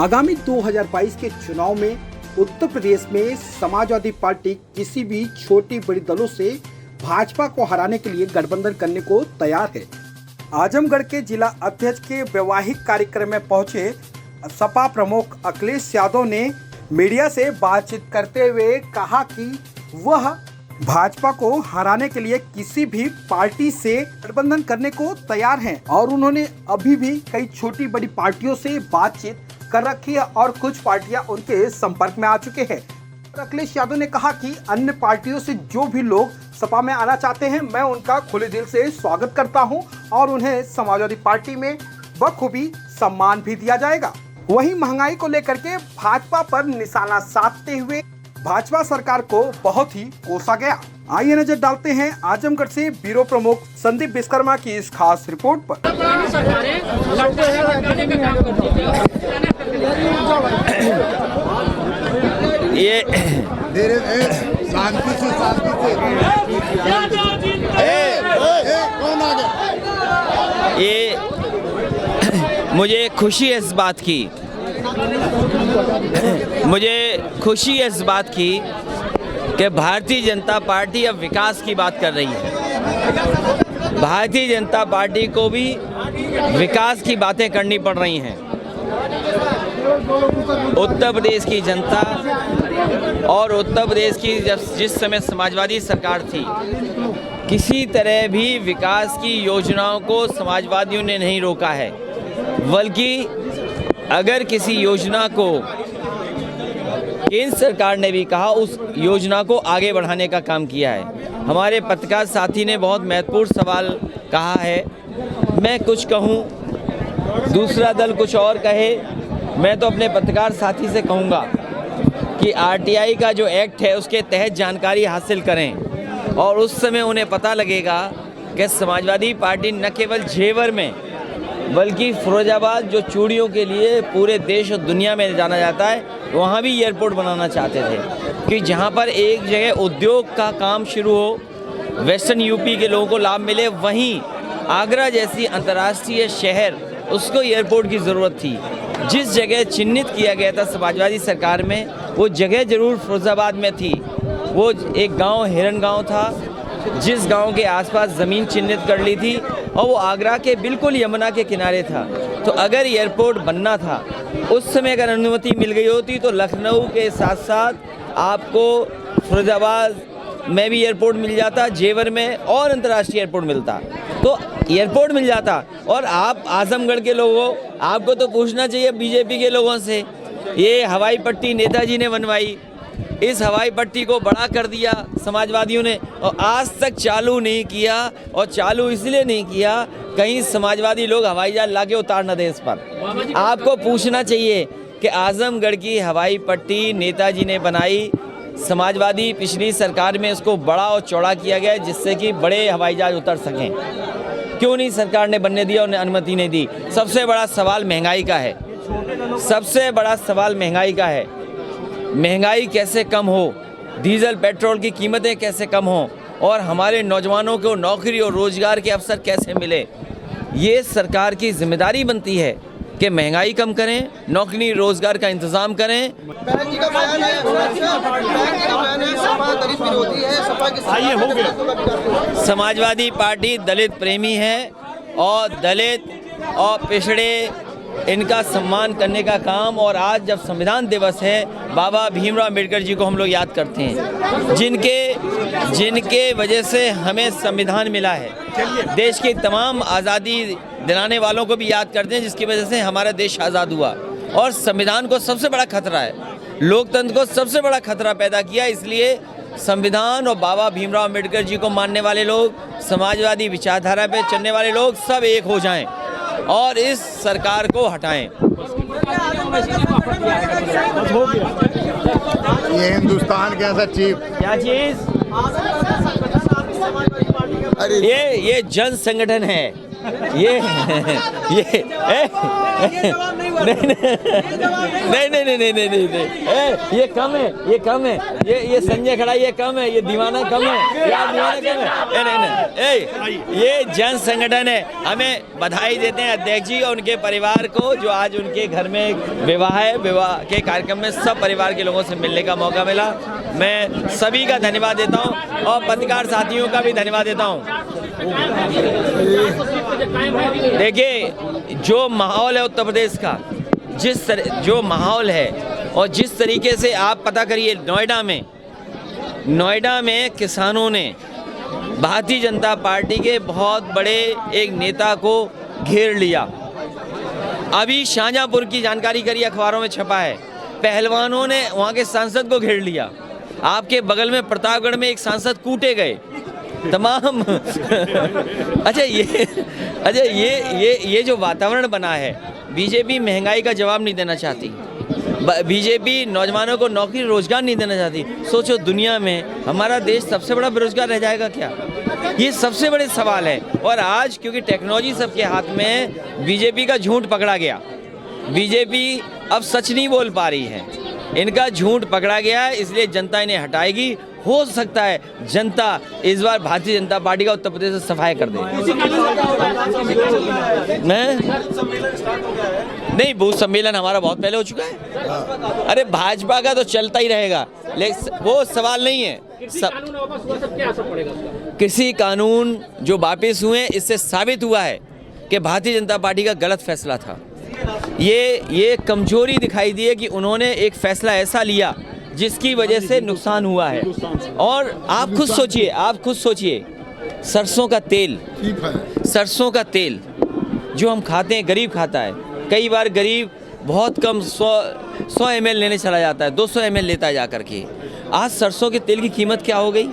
आगामी 2022 के चुनाव में उत्तर प्रदेश में समाजवादी पार्टी किसी भी छोटी बड़ी दलों से भाजपा को हराने के लिए गठबंधन करने को तैयार है। आजमगढ़ के जिला अध्यक्ष के वैवाहिक कार्यक्रम में पहुंचे सपा प्रमुख अखिलेश यादव ने मीडिया से बातचीत करते हुए कहा कि वह भाजपा को हराने के लिए किसी भी पार्टी से गठबंधन करने को तैयार हैं और उन्होंने अभी भी कई छोटी बड़ी पार्टियों से बातचीत कर रखी है और कुछ पार्टियां उनके संपर्क में आ चुके हैं। अखिलेश यादव ने कहा कि अन्य पार्टियों से जो भी लोग सपा में आना चाहते हैं, मैं उनका खुले दिल से स्वागत करता हूं और उन्हें समाजवादी पार्टी में बखूबी सम्मान भी दिया जाएगा। वहीं महंगाई को लेकर के भाजपा पर निशाना साधते हुए भाजपा सरकार को बहुत ही कोसा गया। आइए नजर डालते हैं आजमगढ़ से ब्यूरो प्रमुख संदीप विश्वकर्मा की इस खास रिपोर्ट पर। ये शांति से कौन आ गया? ये मुझे खुशी है इस बात की, कि भारतीय जनता पार्टी अब विकास की बात कर रही है। भारतीय जनता पार्टी को भी विकास की बातें करनी पड़ रही हैं। उत्तर प्रदेश की जनता और उत्तर प्रदेश की जिस समय समाजवादी सरकार थी, किसी तरह भी विकास की योजनाओं को समाजवादियों ने नहीं रोका है, बल्कि अगर किसी योजना को केंद्र सरकार ने भी कहा, उस योजना को आगे बढ़ाने का काम किया है। हमारे पत्रकार साथी ने बहुत महत्वपूर्ण सवाल कहा है। मैं कुछ कहूँ, दूसरा दल कुछ और कहे। मैं तो अपने पत्रकार साथी से कहूँगा कि आरटीआई का जो एक्ट है उसके तहत जानकारी हासिल करें और उस समय उन्हें पता लगेगा कि समाजवादी पार्टी न केवल जेवर में बल्कि फिरोजाबाद, जो चूड़ियों के लिए पूरे देश और दुनिया में जाना जाता है, वहाँ भी एयरपोर्ट बनाना चाहते थे कि जहाँ पर एक जगह उद्योग का काम शुरू हो, वेस्टर्न यूपी के लोगों को लाभ मिले, वहीं आगरा जैसी अंतर्राष्ट्रीय शहर, उसको एयरपोर्ट की ज़रूरत थी। जिस जगह चिन्हित किया गया था समाजवादी सरकार में, वो जगह ज़रूर फिरोजाबाद में थी। वो एक गांव हिरन गांव था, जिस गांव के आसपास ज़मीन चिन्हित कर ली थी और वो आगरा के बिल्कुल यमुना के किनारे था। तो अगर एयरपोर्ट बनना था, उस समय अगर अनुमति मिल गई होती तो लखनऊ के साथ साथ आपको फिरोजाबाद में भी एयरपोर्ट मिल जाता, जेवर में और अंतर्राष्ट्रीय एयरपोर्ट मिलता, तो एयरपोर्ट मिल जाता। और आप आजमगढ़ के लोगों, आपको तो पूछना चाहिए बीजेपी के लोगों से, ये हवाई पट्टी नेताजी ने बनवाई, इस हवाई पट्टी को बड़ा कर दिया समाजवादियों ने और आज तक चालू नहीं किया। और चालू इसलिए नहीं किया, कहीं समाजवादी लोग हवाई जहाज लाके उतार न दें इस पर। आपको पूछना चाहिए कि आजमगढ़ की हवाई पट्टी नेताजी ने बनाई, समाजवादी पिछली सरकार में इसको बड़ा और चौड़ा किया गया जिससे कि बड़े हवाई जहाज उतर सकें। क्यों नहीं सरकार ने बनने दिया और अनुमति नहीं दी? सबसे बड़ा सवाल महंगाई का है। सबसे बड़ा सवाल महंगाई का है। महंगाई कैसे कम हो, डीजल पेट्रोल की कीमतें कैसे कम हो और हमारे नौजवानों को नौकरी और रोजगार के अवसर कैसे मिले, ये सरकार की जिम्मेदारी बनती है कि महंगाई कम करें, नौकरी रोजगार का इंतजाम करें। समाजवादी पार्टी दलित प्रेमी है और दलित और पिछड़े, इनका सम्मान करने का काम। और आज जब संविधान दिवस है, बाबा भीमराव अम्बेडकर जी को हम लोग याद करते हैं, जिनके वजह से हमें संविधान मिला है। देश की तमाम आज़ादी दिलाने वालों को भी याद करते हैं, जिसकी वजह से हमारा देश आज़ाद हुआ। और संविधान को सबसे बड़ा खतरा है, लोकतंत्र को सबसे बड़ा खतरा पैदा किया। इसलिए संविधान और बाबा भीमराव अम्बेडकर जी को मानने वाले लोग, समाजवादी विचारधारा पे चलने वाले लोग सब एक हो जाएं और इस सरकार को हटाएं। ये हिंदुस्तान के अंदर चीफ क्या चीज? ये जन संगठन है। ये ये कम है ये संजय खड़ा ये कम है, ये दीवाना कम है, ये जन संगठन है। हमें बधाई देते हैं अध्यक्ष जी और उनके परिवार को, जो आज उनके घर में विवाह है, विवाह के कार्यक्रम में सब परिवार के लोगों से मिलने का मौका मिला। मैं सभी का धन्यवाद देता हूं और पत्रकार साथियों का भी धन्यवाद देता हूं। देखिए, जो माहौल है उत्तर प्रदेश का, जो माहौल है और जिस तरीके से आप पता करिए, नोएडा में किसानों ने भारतीय जनता पार्टी के बहुत बड़े एक नेता को घेर लिया। अभी शाहजहांपुर की जानकारी करिए, अखबारों में छपा है, पहलवानों ने वहाँ के सांसद को घेर लिया। आपके बगल में प्रतापगढ़ में एक सांसद कूटे गए तमाम। अच्छा ये जो वातावरण बना है, बीजेपी महंगाई का जवाब नहीं देना चाहती, बीजेपी नौजवानों को नौकरी रोजगार नहीं देना चाहती। सोचो, दुनिया में हमारा देश सबसे बड़ा बेरोजगार रह जाएगा क्या? ये सबसे बड़े सवाल है। और आज क्योंकि टेक्नोलॉजी सबके हाथ में, बीजेपी का झूठ पकड़ा गया, बीजेपी अब सच नहीं बोल पा रही है, इनका झूठ पकड़ा गया है, इसलिए जनता इन्हें हटाएगी। हो सकता है जनता इस बार भारतीय जनता पार्टी का उत्तर प्रदेश से सफाई कर दे। नहीं, बूथ सम्मेलन हमारा बहुत पहले हो चुका है। अरे भाजपा का तो चलता ही रहेगा, लेकिन वो सवाल नहीं है। कृषि कानून जो वापिस हुए, इससे साबित हुआ है कि भारतीय जनता पार्टी का गलत फैसला था। ये कमजोरी दिखाई दी है कि उन्होंने एक फैसला ऐसा लिया जिसकी वजह से नुकसान हुआ है। और आप खुद सोचिए, सरसों का तेल जो हम खाते हैं, गरीब खाता है, कई बार गरीब बहुत कम 100 ml लेने चला जाता है, 200 ml लेता है जाकर के। आज सरसों के तेल की कीमत क्या हो गई?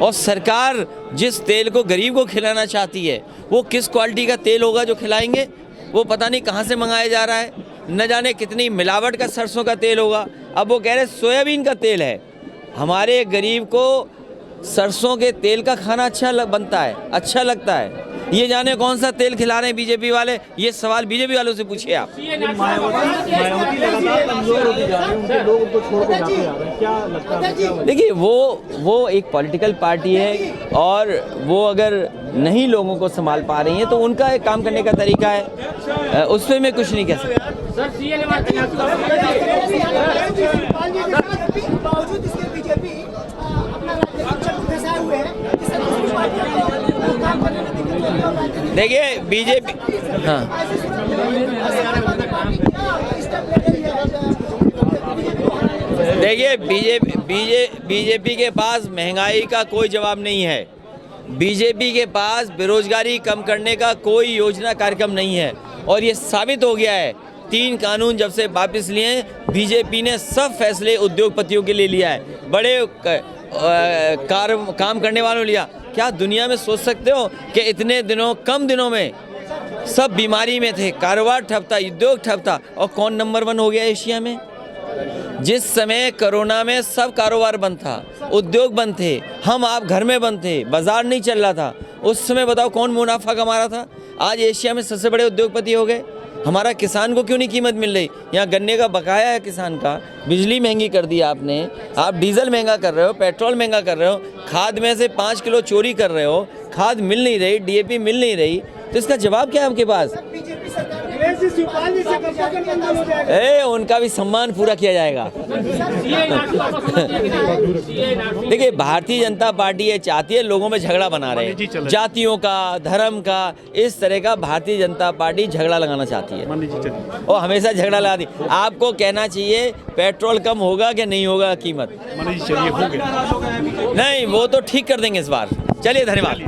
और सरकार जिस तेल को गरीब को खिलाना चाहती है, वो किस क्वालिटी का तेल होगा जो खिलाएंगे? वो पता नहीं कहाँ से मंगाया जा रहा है, न जाने कितनी मिलावट का सरसों का तेल होगा। अब वो कह रहे सोयाबीन का तेल है। हमारे गरीब को सरसों के तेल का खाना अच्छा लगता है। ये जाने कौन सा तेल खिला रहे हैं बीजेपी वाले, ये सवाल बीजेपी वालों से पूछिए आप। देखिए, वो एक पॉलिटिकल पार्टी है और वो अगर नहीं लोगों को संभाल पा रही है तो उनका एक काम करने का तरीका है, उस पर मैं कुछ नहीं कह सकता। देखिए बीजेपी, हाँ, देखिए बीजेपी के पास महंगाई का कोई जवाब नहीं है, बीजेपी के पास बेरोजगारी कम करने का कोई योजना कार्यक्रम नहीं है। और ये साबित हो गया है, 3 कानून जब से वापस लिए, बीजेपी ने सब फैसले उद्योगपतियों के लिए लिया है, बड़े काम करने वालों लिया। क्या दुनिया में सोच सकते हो कि इतने कम दिनों में सब बीमारी में थे, कारोबार ठप था, उद्योग ठप था, और कौन नंबर 1 हो गया एशिया में? जिस समय कोरोना में सब कारोबार बंद था, उद्योग बंद थे, हम आप घर में बंद थे, बाजार नहीं चल रहा था, उस समय बताओ कौन मुनाफा कमा रहा था? आज एशिया में सबसे बड़े उद्योगपति हो गए। हमारा किसान को क्यों नहीं कीमत मिल रही? यहाँ गन्ने का बकाया है किसान का, बिजली महंगी कर दी आपने, आप डीजल महंगा कर रहे हो, पेट्रोल महंगा कर रहे हो, खाद में से 5 किलो चोरी कर रहे हो, खाद मिल नहीं रही, डीएपी मिल नहीं रही, तो इसका जवाब क्या है आपके पास? उनका भी सम्मान पूरा किया जाएगा। देखिए, भारतीय जनता पार्टी ये चाहती है, लोगों में झगड़ा बना रहे हैं, जातियों का, धर्म का, इस तरह का भारतीय जनता पार्टी झगड़ा लगाना चाहती है और हमेशा झगड़ा लगा दी। आपको कहना चाहिए पेट्रोल कम होगा कि नहीं होगा कीमत? नहीं, वो तो ठीक कर देंगे इस बार। चलिए, धन्यवाद।